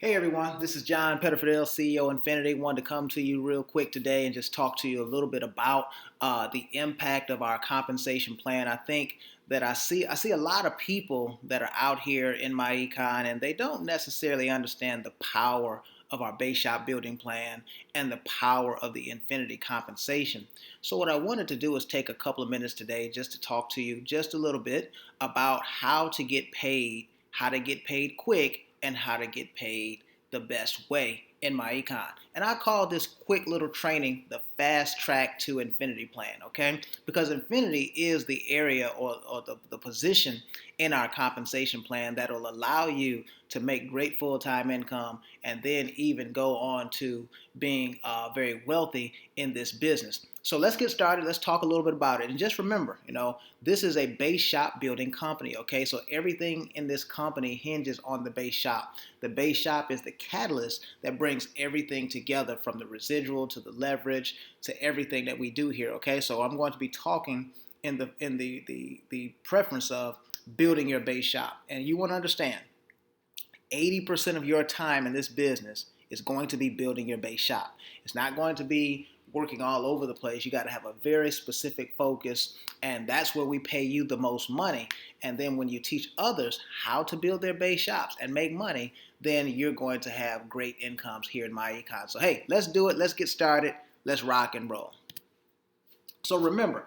Hey everyone, this is John Pettiford, CEO Infinity. Wanted to come to you real quick today and just talk to you a little bit about the impact of our compensation plan. I think that I see a lot of people that are out here in myEcon and they don't necessarily understand the power of our base shop building plan and the power of the Infinity compensation. So what I wanted to do is take a couple of minutes today just to talk to you just a little bit about how to get paid, how to get paid quick, and how to get paid the best way in myEcon. And I call this quick little training the fast track to Infinity plan, okay? Because Infinity is the area or the position in our compensation plan that will allow you to make great full-time income and then even go on to being very wealthy in this business. So let's get started. Let's talk a little bit about it. And just remember, this is a base shop building company, okay? So everything in this company hinges on the base shop. The base shop is the catalyst that brings everything together, from the residual to the leverage to everything that we do here, okay? So I'm going to be talking in the preference of building your base shop. And you want to understand, 80% of your time in this business is going to be building your base shop. It's not going to be working all over the place. You got to have a very specific focus, and that's where we pay you the most money. And then when you teach others how to build their base shops and make money, then you're going to have great incomes here in myEcon. So hey, let's do it. Let's get started. Let's rock and roll. So remember,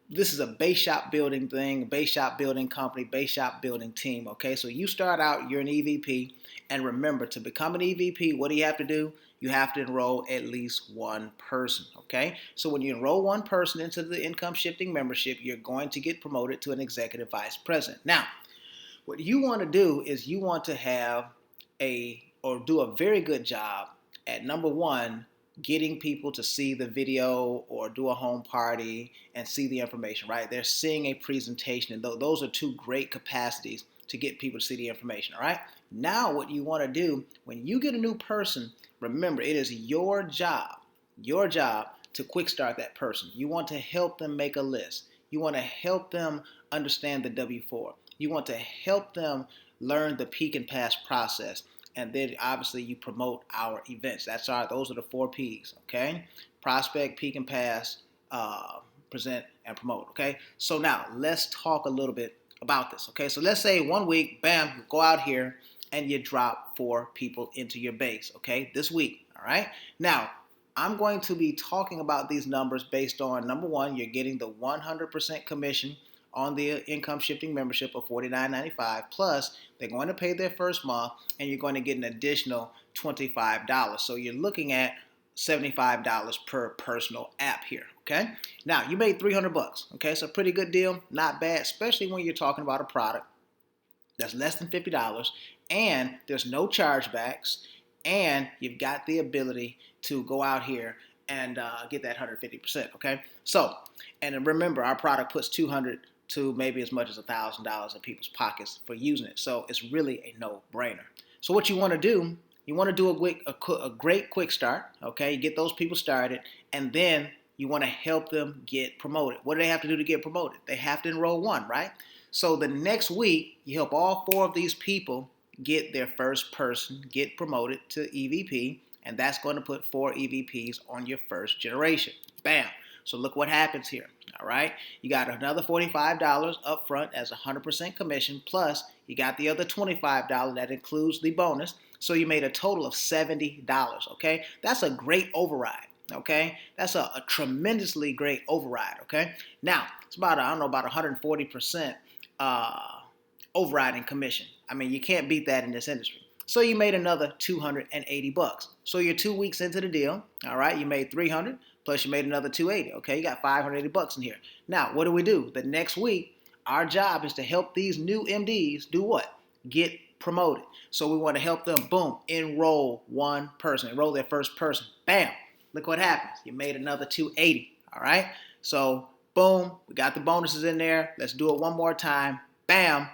this is a base shop building thing, base shop building company, base shop building team, okay? So you start out, you're an EVP, and remember, to become an EVP, what do you have to do? You have to enroll at least one person, okay? So when you enroll one person into the income shifting membership, you're going to get promoted to an executive vice president. Now, what you want to do is you want to have do a very good job at, number one, getting people to see the video or do a home party and see the information, right? They're seeing a presentation, and those are two great capacities to get people to see the information, all right? Now what you want to do, when you get a new person, remember, it is your job to quick start that person. You want to help them make a list. You want to help them understand the W-4. You want to help them learn the peak and pass process. And then obviously you promote our events. Those are the 4 P's, okay? Prospect, peak and pass, present, and promote, okay? So now let's talk a little bit about this, okay? So let's say 1 week, bam, you go out here and you drop 4 people into your base, okay? This week, all right? Now, I'm going to be talking about these numbers based on, number one, you're getting the 100% commission on the income shifting membership of $49.95, plus they're going to pay their first month and you're going to get an additional $25. So you're looking at $75 per personal app here, okay? Now, you made $300, okay? So pretty good deal, not bad, especially when you're talking about a product that's less than $50 and there's no chargebacks, and you've got the ability to go out here and get that 150%, okay? So, and remember, our product puts $200 to maybe as much as $1,000 in people's pockets for using it. So it's really a no-brainer. So what you want to do, you want to do a great quick start, okay? You get those people started, and then you want to help them get promoted. What do they have to do to get promoted? They have to enroll one, right? So the next week, you help all 4 of these people get their first person, get promoted to EVP, and that's going to put 4 EVPs on your first generation. Bam. So look what happens here, all right? You got another $45 up front as 100% commission, plus you got the other $25 that includes the bonus. So you made a total of $70, okay? That's a great override, okay? That's a tremendously great override, okay? Now, it's about, about 140% override in commission. I mean, you can't beat that in this industry. So you made another $280. So you're 2 weeks into the deal, all right? You made $300, plus you made another $280, okay? You got $580 in here. Now, what do? The next week, our job is to help these new MDs do what? Get promoted. So we want to help them, boom, enroll one person, enroll their first person. Bam, look what happens. You made another $280, all right? So, boom, we got the bonuses in there. Let's do it one more time. Bam,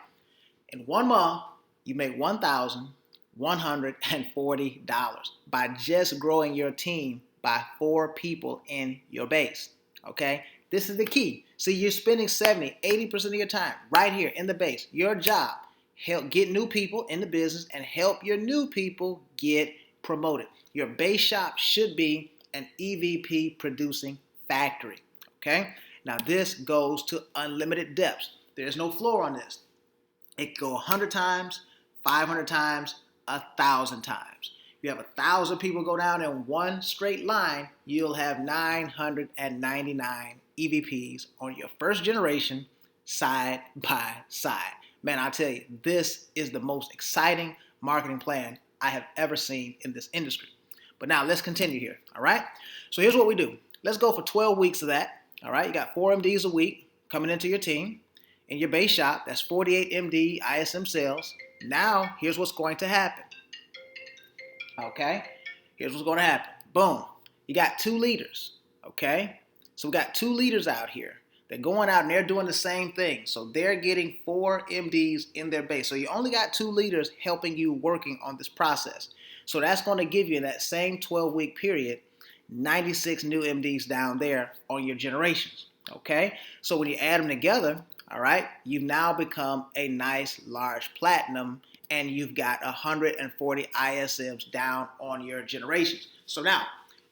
in 1 month, you make $1,140 by just growing your team by 4 people in your base, okay? This is the key. See, you're spending 70, 80% of your time right here in the base. Your job, help get new people in the business and help your new people get promoted. Your base shop should be an EVP producing factory. Okay? Now this goes to unlimited depths. There's no floor on this. It can go 100 times, 500 times, 1,000 times. If you have 1,000 people go down in one straight line, you'll have 999 EVPs on your first generation side by side. Man, I tell you, this is the most exciting marketing plan I have ever seen in this industry. But now let's continue here, all right? So here's what we do. Let's go for 12 weeks of that, all right? You got 4 MDs a week coming into your team. In your base shop, that's 48 MD ISM sales. Now, here's what's going to happen. Okay? Here's what's going to happen. Boom. You got 2 leaders. Okay? So we got 2 leaders out here. They're going out and they're doing the same thing. So they're getting 4 MDs in their base. So you only got 2 leaders helping you working on this process. So that's going to give you in that same 12-week period, 96 new MDs down there on your generations. Okay? So when you add them together, all right, you've now become a nice large platinum and you've got 140 ISMs down on your generations. So now,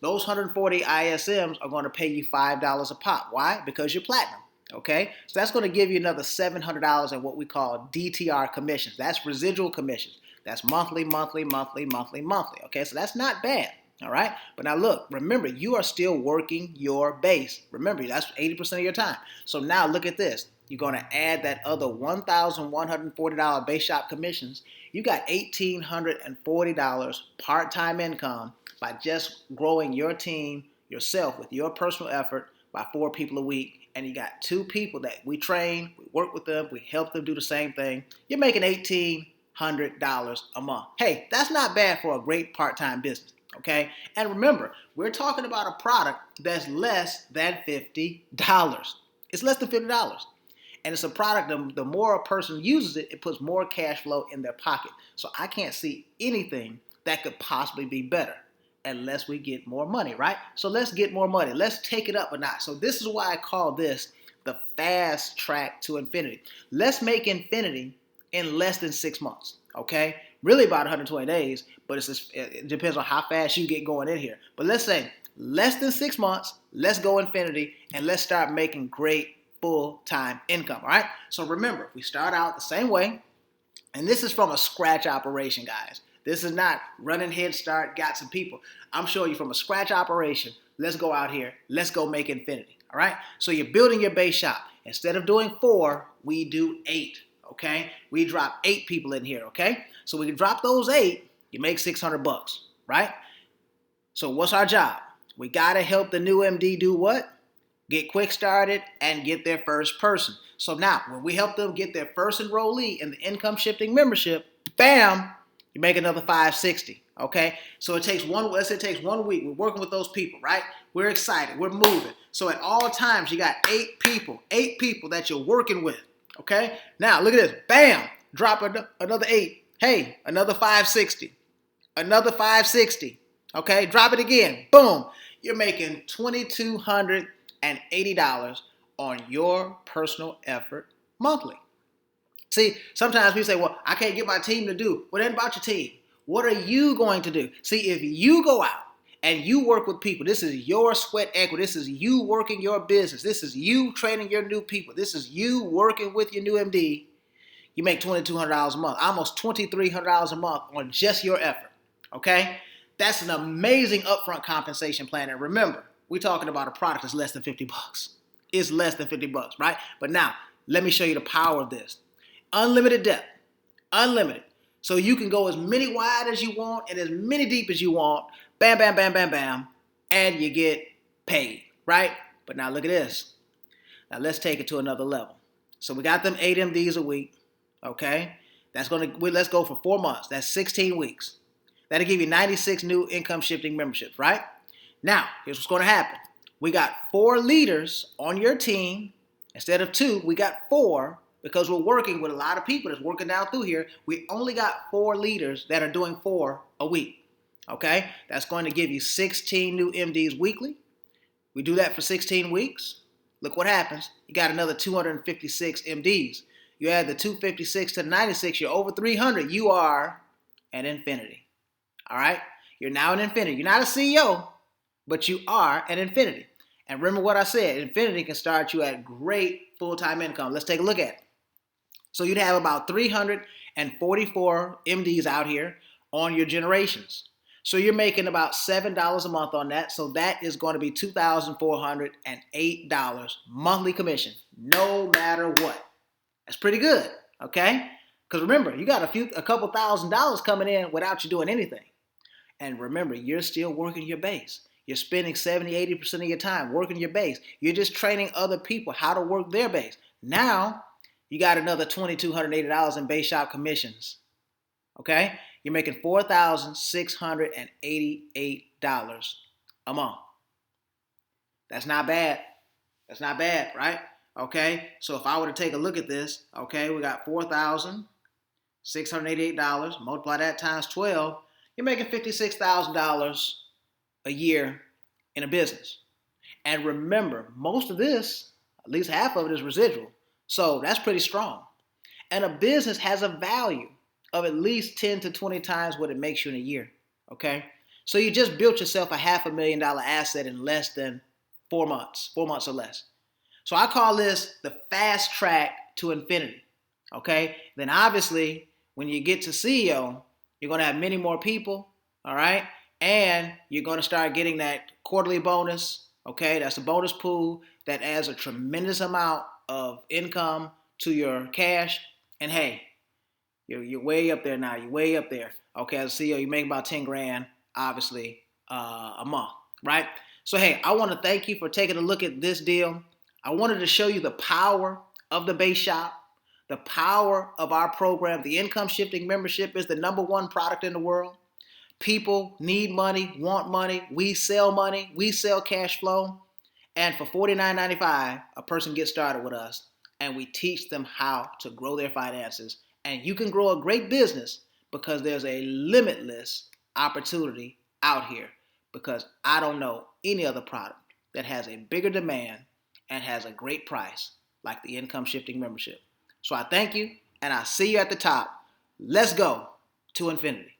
those 140 ISMs are going to pay you $5 a pop. Why? Because you're platinum. Okay? So that's going to give you another $700 in what we call DTR commissions. That's residual commissions. That's monthly, monthly, monthly, monthly, monthly. Okay? So that's not bad. All right? But now look, remember, you are still working your base. Remember, that's 80% of your time. So now look at this. You're going to add that other $1,140 base shop commissions. You got $1,840 part-time income by just growing your team yourself with your personal effort by 4 people a week. And you got 2 people that we train, we work with them, we help them do the same thing. You're making $1,800 a month. Hey, that's not bad for a great part-time business. Okay? And remember, we're talking about a product that's less than $50. It's less than $50. And it's a product, the more a person uses it, it puts more cash flow in their pocket. So I can't see anything that could possibly be better unless we get more money, right? So let's get more money. Let's take it up a notch. So this is why I call this the fast track to infinity. Let's make infinity in less than 6 months, okay? Really about 120 days, but it depends on how fast you get going in here. But let's say less than 6 months, let's go infinity, and let's start making great full-time income, all right? So remember, we start out the same way, and this is from a scratch operation, guys. This is not running head start, got some people. I'm showing you from a scratch operation. Let's go out here. Let's go make infinity, all right? So you're building your base shop. Instead of doing 4, we do 8, okay? We drop 8 people in here, okay? So we can drop those 8, you make $600, right? So what's our job? We got to help the new MD do what? Get quick started and get their first person. So now, when we help them get their first enrollee in the income shifting membership, bam, you make another $560. Okay, so let's say it takes 1 week. We're working with those people, right? We're excited. We're moving. So at all times, you got 8 people that you're working with. Okay, now look at this. Bam, drop another 8. Hey, another $560. Another $560. Okay, drop it again. Boom, you're making $2,280 on your personal effort monthly. See, sometimes we say, well, I can't get my team to do. What about your team? What are you going to do? See, if you go out and you work with people, this is your sweat equity. This is you working your business. This is you training your new people. This is you working with your new MD. You make $2,200 a month, almost $2,300 a month on just your effort. Okay? That's an amazing upfront compensation plan. And remember, we're talking about a product that's less than $50. It's less than $50, right? But now, let me show you the power of this. Unlimited depth. Unlimited. So you can go as many wide as you want and as many deep as you want. Bam, bam, bam, bam, bam. And you get paid, right? But now look at this. Now let's take it to another level. So we got them 8 MDs a week, okay? Let's go for 4 months. That's 16 weeks. That'll give you 96 new income shifting memberships, right? Now, here's what's going to happen. We got 4 leaders on your team. Instead of 2, we got 4 because we're working with a lot of people that's working down through here. We only got 4 leaders that are doing 4 a week, okay? That's going to give you 16 new MDs weekly. We do that for 16 weeks. Look what happens. You got another 256 MDs. You add the 256 to the 96, you're over 300. You are an infinity. All right? You're now an infinity. You're not a CEO, but you are an infinity. And remember what I said, infinity can start you at great full-time income. Let's take a look at it. So you'd have about 344 MDs out here on your generations. So you're making about $7 a month on that. So that is going to be $2,408 monthly commission, no matter what. That's pretty good, okay? Because remember, you got a couple $1,000s coming in without you doing anything. And remember, you're still working your base. You're spending 70-80% of your time working your base. You're just training other people how to work their base. Now, you got another $2,280 in base shop commissions. Okay? You're making $4,688 a month. That's not bad. That's not bad, right? Okay? So if I were to take a look at this, okay, we got $4,688, multiply that times 12, you're making $56,000 a year in a business. And remember, most of this, at least half of it, is residual. So that's pretty strong. And a business has a value of at least 10 to 20 times what it makes you in a year. Okay? So you just built yourself a $500,000 asset in less than 4 months or less. So I call this the fast track to infinity. Okay? Then obviously, when you get to CEO, you're going to have many more people. All right? And you're going to start getting that quarterly bonus. Okay? That's a bonus pool that adds a tremendous amount of income to your cash. And hey, you're way up there now. You're way up there. Okay, as a CEO, you make about 10 grand, obviously, a month, right? So hey, I want to thank you for taking a look at this deal. I wanted to show you the power of the base shop, the power of our program. The income shifting membership is the #1 product in the world. People need money, want money. We sell money. We sell cash flow. And for $49.95, a person gets started with us, and we teach them how to grow their finances. And you can grow a great business because there's a limitless opportunity out here, because I don't know any other product that has a bigger demand and has a great price like the income shifting membership. So I thank you, and I see you at the top. Let's go to infinity.